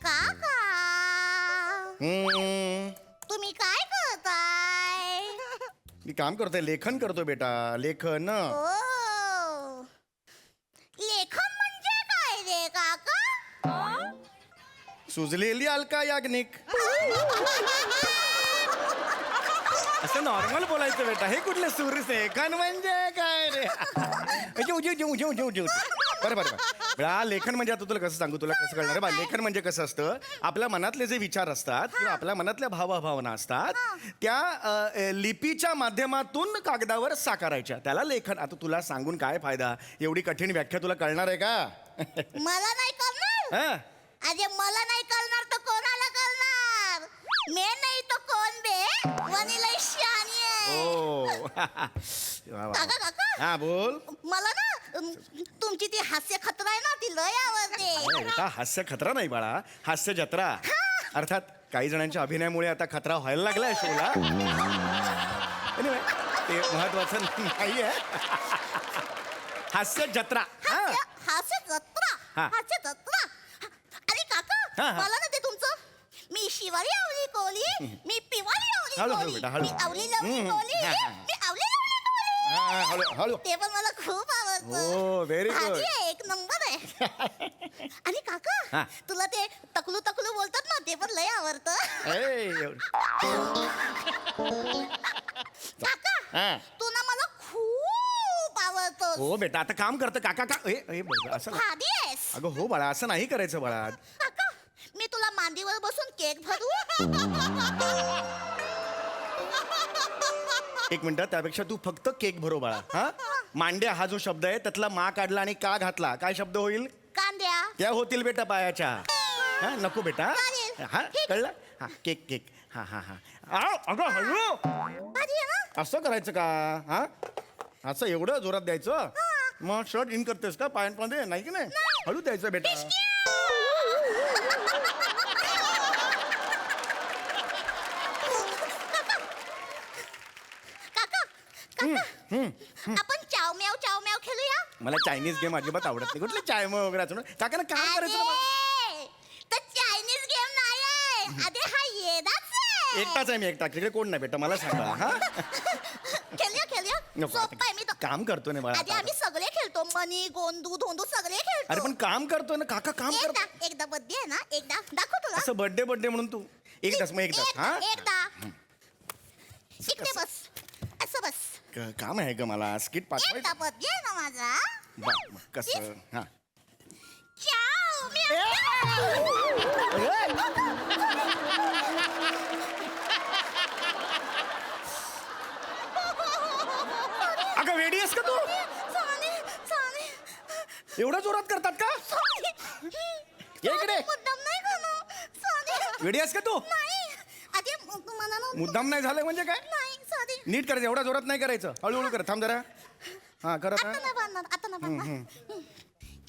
काका तुम्ही काय करताय? मी काम करतोय, लेखन करतो बेटा, लेखन. ओ लेखन म्हणजे काय रे काका? सुजलेली अलका याज्ञिक. असं नॉर्मल बोलायचं बेटा. हे कुठले सूर लेखन म्हणजे काय रे? बरं बरं बरं. लेखन म्हणजे आता तुला कसं सांगू, तुला कसं कळणार आहे बा? लेखन म्हणजे कसं असतं, आपल्या मनातले जे विचार असतात किंवा आपल्या मनातल्या भावभावना असतात त्या लिपीच्या माध्यमातून कागदावर साकारायच्या, त्याला लेखन. आता तुला सांगून काय फायदा, एवढी कठीण व्याख्या तुला कळणार आहे का? मला नाही कळणार. हा? अरे मला नाही कळणार तर कोणाला कळणार? मी नाही तो कोण बे? वनिला शानी आहे. ओ. काका काका हा बोल. मला ना तुमची ती हास्य खतरा आहे ना, ती लय आवडते. बेटा हास्य खतरा नाही बाळा, हास्य जत्रा. अर्थात काही जणांच्या अभिनयामुळे आता खतरा व्हायला लागलाय शोला. Anyway, ते महत्वाचं नाहीये. हास्य जत्रा. हास्य जत्रा. हा. हास्य जत्रा. अरे काका हा, हा. मला ना ते तुमचं मी शिवारी आवली कोली, मी पिवारी हळू, आवली हळू कोली, बेटा, हळू. मी आवली लवली कोली, हा, हा. मी आवली लवली कोली. हळू हळू. ते पण मला खूप आवडतं. Oh, very good. भाजी आहे, एक नंबर आहे. आणि काका हा. तुला ते तकलू तकलू बोलतात ना, ते पण लय आवडतं. काका हा. तू ना मला खूप आवडतो. हो बेटा, आता काम करतं काका का असं नाही. भारी आहेस. अगं हो बाळा, असं नाही करायचं बाळा. काका मी तुला मांडीवर बसून केक भरू. एक मिनिट, त्यापेक्षा तू फक्त केक भरो बाळा. हा, मांड्या हा जो शब्द आहे त्यातला मा काढला आणि का घातला, काय शब्द होईल? कांद्या. त्या होतील बेटा पायाच्या. हा नको बेटा. चालेल. हा कळलं. हा केक केक. हा हा हा. अगं हळू. भारी आहे ना. असं करायचं का? हा असं एवढं जोरात द्यायचं? मग शर्ट इन करतेस का पायांमध्ये? नाही की नाही, हळू द्यायचं बेटा. काका काका आपण चाव म्याव खेळूया. मला चायनीज गेम अजिबात आवडत नाही. कुठले चाय वगैरे असं काका काम करायचं ना मला. अरे, तो चायनीज गेम नाही आहे. अरे हा येडाच आहे. एकटाच आहे मी, एकटा. तिकडे कोण नाही बेटा, मला सांगा. हा खेळूया नको, सोपं आहे. मी तो काम करतो ना बाळा. आधी आम्ही सगळे खेळतो, मनी गोंदू धोंदू सगळे खेळतो. अरे पण काम करतोय ना काका, काम करतो. एकदा बर्थडे आहे ना, एकदा दाखव तुला. असं बर्थडे बर्थडे म्हणून तू एकदाच, मग एकदाच. हा एकदा इकडे बस, असं बस. काम आहे का मला, स्किट पाठवायचं? एकदा बर्थडे आहे ना माझा. मग कसं? हा चाव म्याव. अगं वेडी आहेस का तू? एवढ्या जोरात करतात का? ये इकडे. मुद्दाम नाही करणार. वेडी आहेस का तू? नाही आधी तुम्हाला ना मुद्दाम नाही झालं म्हणजे काय? नाही साधी. नीट करायचं, एवढ्या जोरात नाही करायचं, हळूहळू कर. थांब जरा. हा करत. आता नाही बांधणार, आता नाही बांधणार.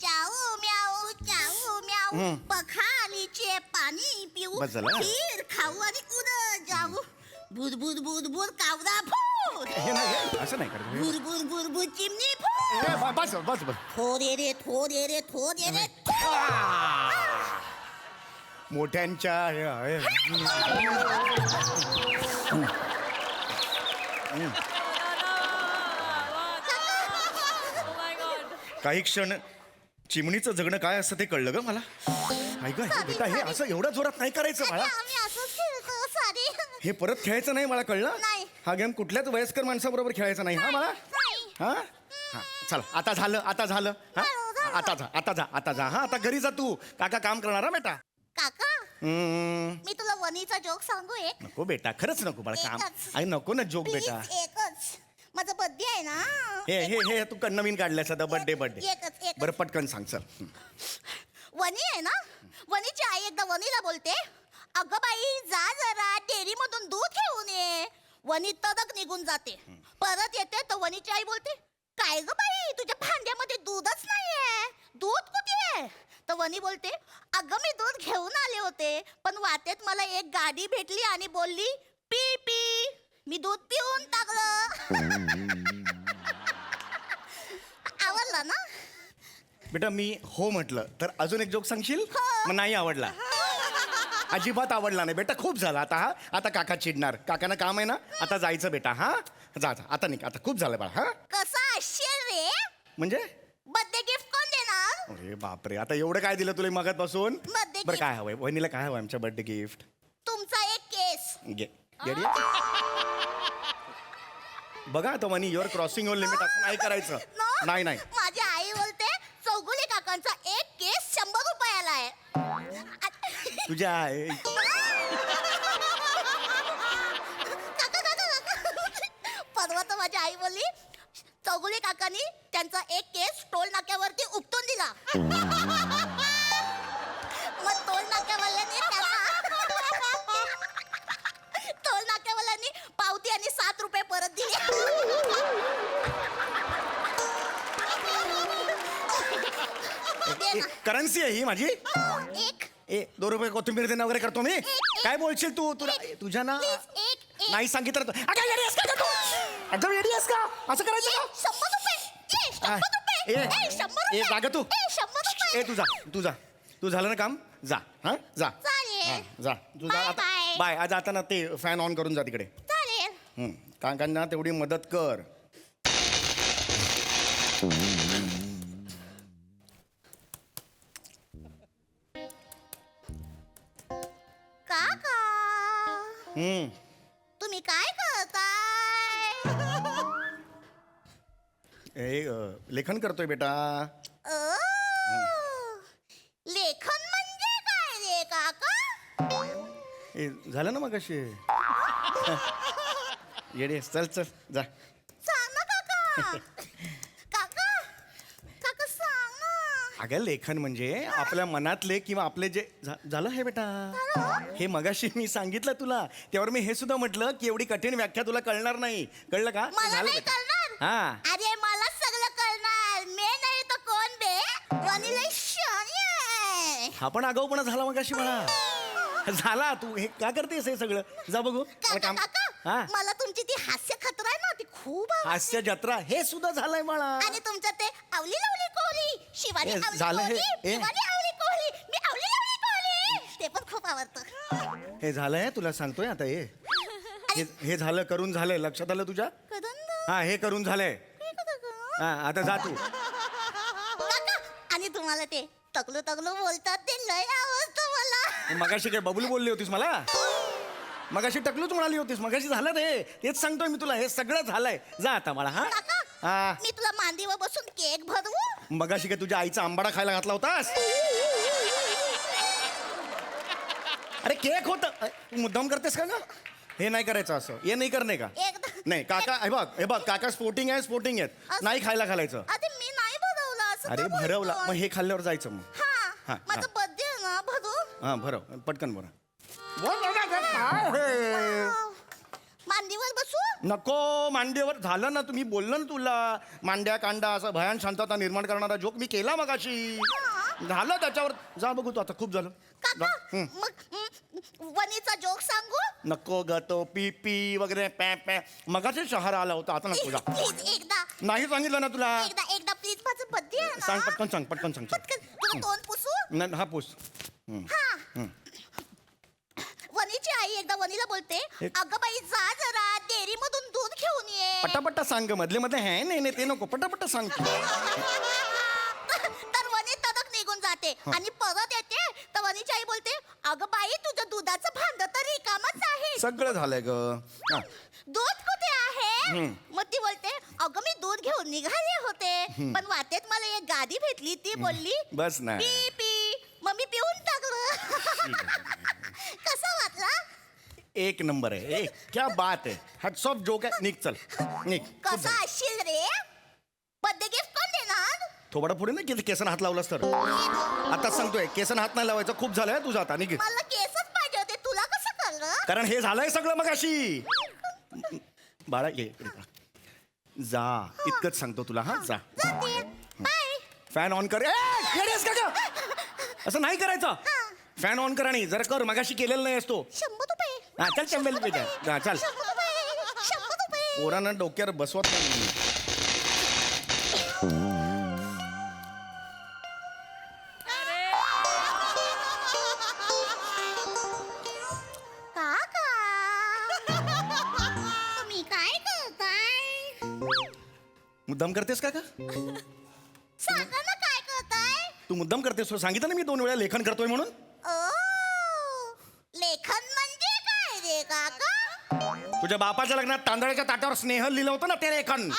चाऊ म्याऊ पखालीचे पाणी पिऊ, बस झालं. खीर खाऊ आणि उडत जाऊ. बुद बुद बुद बुद कावरा फूट. हे नाही, असं नाही करायचं. बुर बुर बुर बुर चिमणी फूट. बस बस बस. थोडे रे थोडे रे थोडे रे. मोठ्यांच्या काही क्षण चिमणीचं जगणं काय असतं ते कळलं ग मला. ऐक बेटा, हे असं एवढ्या जोरात नाही करायचं बाळा. आम्ही असंच खेळतो सारी. हे परत खेळायचं नाही मला, कळलं? नाही. हा गेम कुठल्याच वयस्कर माणसाबरोबर खेळायचा नाही. हा मला. नाही. हा हा चला, आता झालं, आता झालं. हा आता जा, आता जा, आता जा. हा आता घरी जा तू. काका काम करणार हा बेटा. काका मी तुला वनीचा जोक सांगू एक. नको बेटा, खरंच नको बाळा. काम एकच. आई नको ना जोक प्लीज बेटा. एकच. माझा बर्थडे आहे ना. हे हे हे तू नवीन काढलंय सध्या बर्थडे बर्थडे. एकच. बरं पटकन सांग चल. वनी आहे ना, वनीची आई एकदा वनीला बोलते, अगं बाई जा जरा डेअरी मधून दूध घेऊन ये. वनी तदक निघून जाते. परत येते तर वनीची आई बोलते, काय ग बाई तुझ्या भांड्यामध्ये दूधच नाहीये, दूध कुठे आहे? तर वनी बोलते, अगं मी दूध घेऊन आले होते, पण वाटेत मला एक गाडी भेटली आणि बोलली पी पी. मी दूध पिऊन टाकलं. आवडला ना? बेटा मी हो म्हटलं तर अजून एक जोक सांगशील मग नाही आवडला अजिबात आवडला नाही बेटा खूप झाला आता आता काका चिडणार काकांना काम आहे ना आता जायचं बेटा हा जा आता निघ आता खूप झालं बाळा हा कसा असशील रे? म्हणजे बर्थडे गिफ्ट कोण देणार? अरे बापरे आता एवढं काय दिलं तुला मगात बसून Birthday बरं gift. काय हवंय वहिनीला काय हवंय आमच्या बर्थडे गिफ्ट तुमचा एक केस. घे येडी? बघा आता वहिनी युअर क्रॉसिंग युअर लिमिट असं नाही करायचं No? नाही नाही माझी आई बोलते चौगुले काकांचा एक केस 100 रुपयाला आहे. तुझ्या काका, परवा तर माझी आई बोलली चौगुले काकांनी त्यांचा एक केस टोल नाक्यावरती उपटून दिला. मग टोल नाक्यावाल्यांनी पावती आणि 7 रुपये परत दिले. दे ना. करन्सी आहे ही माझी एक 2 रुपये कोथिंबीर देणं वगैरे करतो मी काय बोलशील तू तुला तुझ्या ना प्लीज एक नाही सांगितलं तर अगं येडी आहेस का गं तू? अगं येडी आहेस का असं करायचं का? 100 रुपये. 100 रुपये. ए 100 रुपये. जागा तू 100 रुपये. तू झालं ना काम जा हा जा चालेल. हा, जा तू जा Bye, आता bye. बाय आज आता ना ते फॅन ऑन करून जा तिकडे चालेल. काकांना तेवढी मदत कर काका हम्म तुम्ही काय करताय? लेखन करतोय बेटा ओ, लेखन म्हणजे काय रे काका? झालं ना मग अशी येडी आहेस. चल चल जा सांग ना काका. काका काका सांग ना. अगं लेखन म्हणजे आपल्या मनातले किंवा आपले जे झालं हे बेटा हे मगाशी मी सांगितलं तुला त्यावर मी हे सुद्धा म्हटलं की एवढी कठीण व्याख्या तुला कळणार नाही कळलं का ते मला झालं नाही बेटा. कळणार. हा अरे मला सगळं कळणार. मी नाही तर कोण बे? वनिला शहाणी आहे. हा पण आगाऊपणा झाला मगाशी मला झाला तू हे का करतेस हे सगळं जा बघू मला काका हा काका मला तुमची ती हास्य खतरा आहे ना ती खूप आवडते. हास्य जत्रा हे सुद्धा झालंय मला आणि तुमचं ते आवली लावली कोहली शिवानी ए, आवली झालं हे, कोहली ए. शिवानी आवली कोहली मी आवली लावली कोहली ते पण खूप आवडतं. हे झालंय तुला सांगतोय आता हे झालं करून झालंय लक्षात आलं तुझ्या कदंद. हा हे करून झालंय हा आता जा तू काका आणि तुम्हाला ते तगलू तगलू बोलतात ते लय आवडतं मला. मगाशी काय बबलू बोलली होतीस मला मगाशी टकलूच म्हणाली होतीस मगाशी झालं तेच सांगतोय मी तुला हे सगळं झालंय जा आता मला हा काका हा मी तुला मांडीवर बसून केक भरवू. मगाशी काय तुझ्या आईचा आंबाडा खायला घातला होतास अरे केक होत तू मुद्दाम करतेस का ग हे नाही करायचं असं हे नाही करणे का एकदा नाही काका हे बघ काका स्पोर्टिंग आहेत नाही खायला घालायचं अरे मी नाही भरवलं असं अरे का बोलतो? भरवला मग हे खाल्ल्यावर जायचं मग हा हा, माझा बर्थडे आहे ना भरू. हा भरव पटकन भरा मांडीवर बसू. नको मांडीवर झालं ना तुम्ही बोललं ना तुला मांड्या कांडा असं भयान शांतता निर्माण करणारा जोक मी केला मगाशी झालं त्याच्यावर जा बघू तू आता खूप झालं काका जा. मग वनीचा जोक सांगू. नको ग तो पी पी वगैरे पॅ पॅ मगाशी शहर आला होता आता नको जा प्लीज एकदा नाही सांगितलं ना तुला एकदा प्लीज माझं बर्थडे आहे ना. सांग पटकन सांग पटकन तुला तोंड पुसू. नाही हा पूस हा वनीची आई एकदा वनीला बोलते अगं बाई जा जरा डेअरी मधून दूध घेऊन ये. पटापट्टा सांग ग मधले मध्ये हे नाही ते नको पटापट्टा सांग तर वनी तदक निघून जाते आणि परत येते तर वनीची आई बोलते अगं बाई तुझं दुधाचं भांड तर रिकामच आहे सगळं झालंय ग हा. दूध कुठे आहे. मग ती बोलते अगं मी दूध घेऊन निघाले होते पण वाटेत मला एक गादी भेटली ती बोलली बस ना. पी पी मग मी पिऊन टाकलं. कसा वाटला. एक नंबर आहे एक क्या बात आहे हॅट्स ऑफ जोक आहे निघ चल निघ खूप कसा झालं. असशील रे. बर्थडे गिफ्ट कोण देणार. थोबाडा पुढे नाही की केसन हात लावलास तर आता सांगतोय केसन हात नाही लावायचा खूप झालंय तुझा आता निघ मला केसच पाहिजे होते तुला कसं कळलं. कारण हे झालंय सगळं मगाशी बाळा ये इकडे बघ. जा इतकंच सांगतो तुला हा जा जाते बाय. फॅन ऑन कर येडेस का ग? असं नाही करायचं फॅन ऑन कर आणि जरा कर मगाशी केलेलं नाही असतो 100 रुपये. हा चल चंबेल पे जा हा, चल 100 रुपये. 100 रुपये. पोरांना डोक्यावर बसवत नाही मुद्दाम करतेस का सांगा ना काय करताय? तू मुद्दाम करतेस सांगितलं ना मी 2 वेळा लेखन करतोय म्हणून. लेखन म्हणजे काय रे काका? तुझ्या बापाच्या लग्नात तांदळाच्या ताटावर स्नेह लिहिलं होतं ना ते लेखन.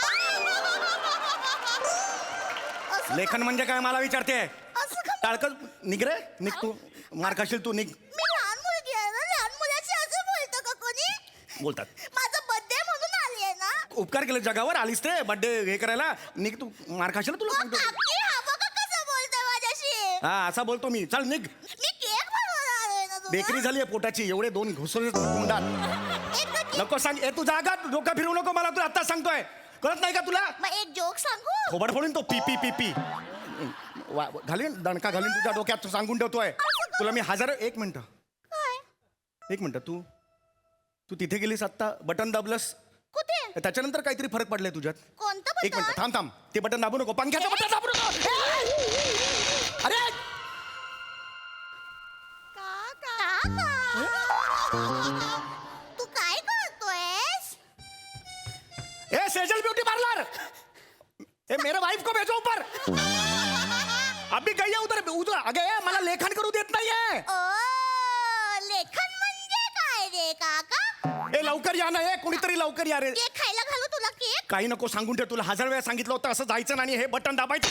लेखन म्हणजे काय मला विचारते. असं का? टाळकं निघ रे, निघ तू, मार खाशील तू, निघ. मी लहान मुलगी आहे ना, लहान मुलाची असं बोलतं का कोणी? बोलतात. माझा बर्थडे म्हणून आली आहे ना. उपकार केले जगावर, आलीस ते बर्थडे हे करायला, निघ तू, मार खाशील तुला सांगतो. काकी हा बघा कसं बोलतोय माझ्याशी. हा असा बोलतो मी, चल निघ. मी केक बनवणार आहे ना तुला. बेकरी झाली आहे पोटाची, एवढे 2 घुसवले तोंडात. एक नको सांग, ए तू जागा, डोका फिरवू नको मला, तुला आता सांगतोय, कळत नाही का तुला. मग एक जोक सांगू? खोबड फोडून तो पी पी पी पी घालीन, दणका घालीन तुझ्या डोक्यात, सांगून ठेवतोय तुला मी. 1000 एक मिनिट, काय? 1 मिनिट, तू तिथे गेलीस आत्ता, बटन दाबलंस, कुठे? त्याच्यानंतर काहीतरी फरक पडलाय तुझ्यात. कोणतं 1 मिनिट बटन? थांब, ते बटन दाबू नको, पंख्याचं बटन दाबू नको. अरे तू काय करतोयस? ए सेजल ब्यूटी पार्लर, ए मेरे वाइफ को भेजो ऊपर. अभी गई उधर अगे मला लेखन करू देत नाहीये. लेखन म्हणजे काय रे काका? ए लवकर या ना, ए कोणीतरी लवकर या रे. केक खायला घालू तुला केक? काही नको सांगून ठेव, तुला 1000 वेळा सांगितलं होतं असं जायचं नाही, हे बटन दाबायचं.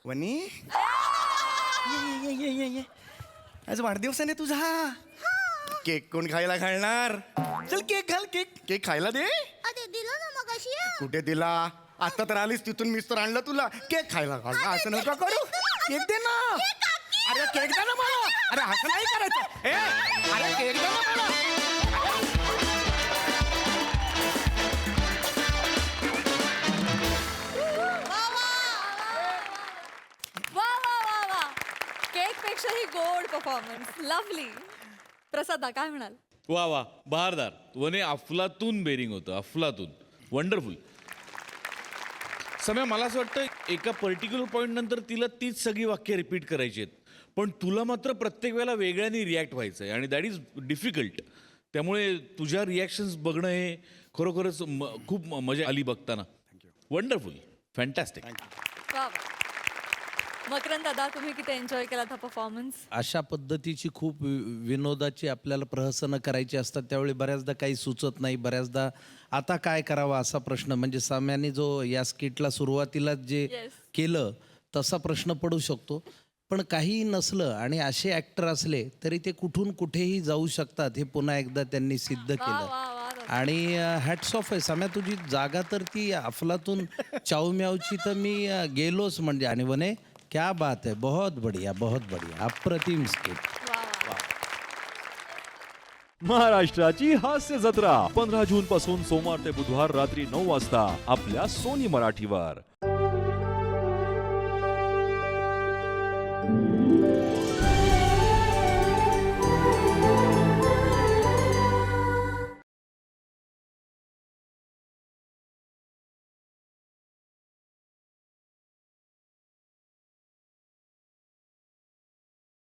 वनी ये. आज वाढदिवस आहे ना तुझा, केक कोण खायला घालणार. चल केक घाल, केक खायला दे. अरे दिलं ना मगाशी. कुठे दिला, आता तर आलीस तिथून, मीच तर आणलं तुला. केक खायला घाल, असं नका करू, केक दे ना. अरे केक दे ना मला. अरे असं नाही करायचं. अरे केक दे ना मला. वा वा वा वा, केक पेक्षाही गोड परफॉर्मन्स, लवली. प्रसादा काय म्हणाल? वा वा, बहारदार. वने अफलातून बेरिंग होतं, अफलातून, वंडरफुल. समय मला असं वाटतं एका पर्टिक्युलर पॉईंट नंतर तिला तीच सगळी वाक्य रिपीट करायची आहेत, पण तुला मात्र प्रत्येक वेळेला वेगळ्याने रिॲक्ट व्हायचं आहे आणि दॅट इज डिफिकल्ट. त्यामुळे तुझ्या रिॲक्शन्स बघणं हे खरोखरच खूप मजा आली बघताना. Wonderful, fantastic. वा वा. मकरंद दादा, तुम्ही किती एन्जॉय केला हा परफॉर्मन्स? अशा पद्धतीची खूप विनोदाची आपल्याला प्रहसनं करायची असतात, त्यावेळी बऱ्याचदा काही सुचत नाही, बऱ्याचदा आता काय करावं असा प्रश्न, म्हणजे साम्याने जो या स्किटला सुरुवातीला जे Yes. केलं तसा प्रश्न पडू शकतो. पण काही नसलं आणि असे ॲक्टर असले तरी ते कुठून कुठेही जाऊ शकतात, हे पुन्हा एकदा त्यांनी सिद्ध केलं. आणि हॅट्स ऑफ आहे सम्या, तुझी जागा तर ती अफलातून चाऊम्यावची तर मी गेलोच म्हणजे. आणि वने क्या बात है, बहुत बढ़िया, अप्रतिम स्किट. महाराष्ट्राची हास्य जत्रा 15 जून पासून सोमवार ते बुधवार रात्री 9 वाजता आपल्या सोनी मराठीवर.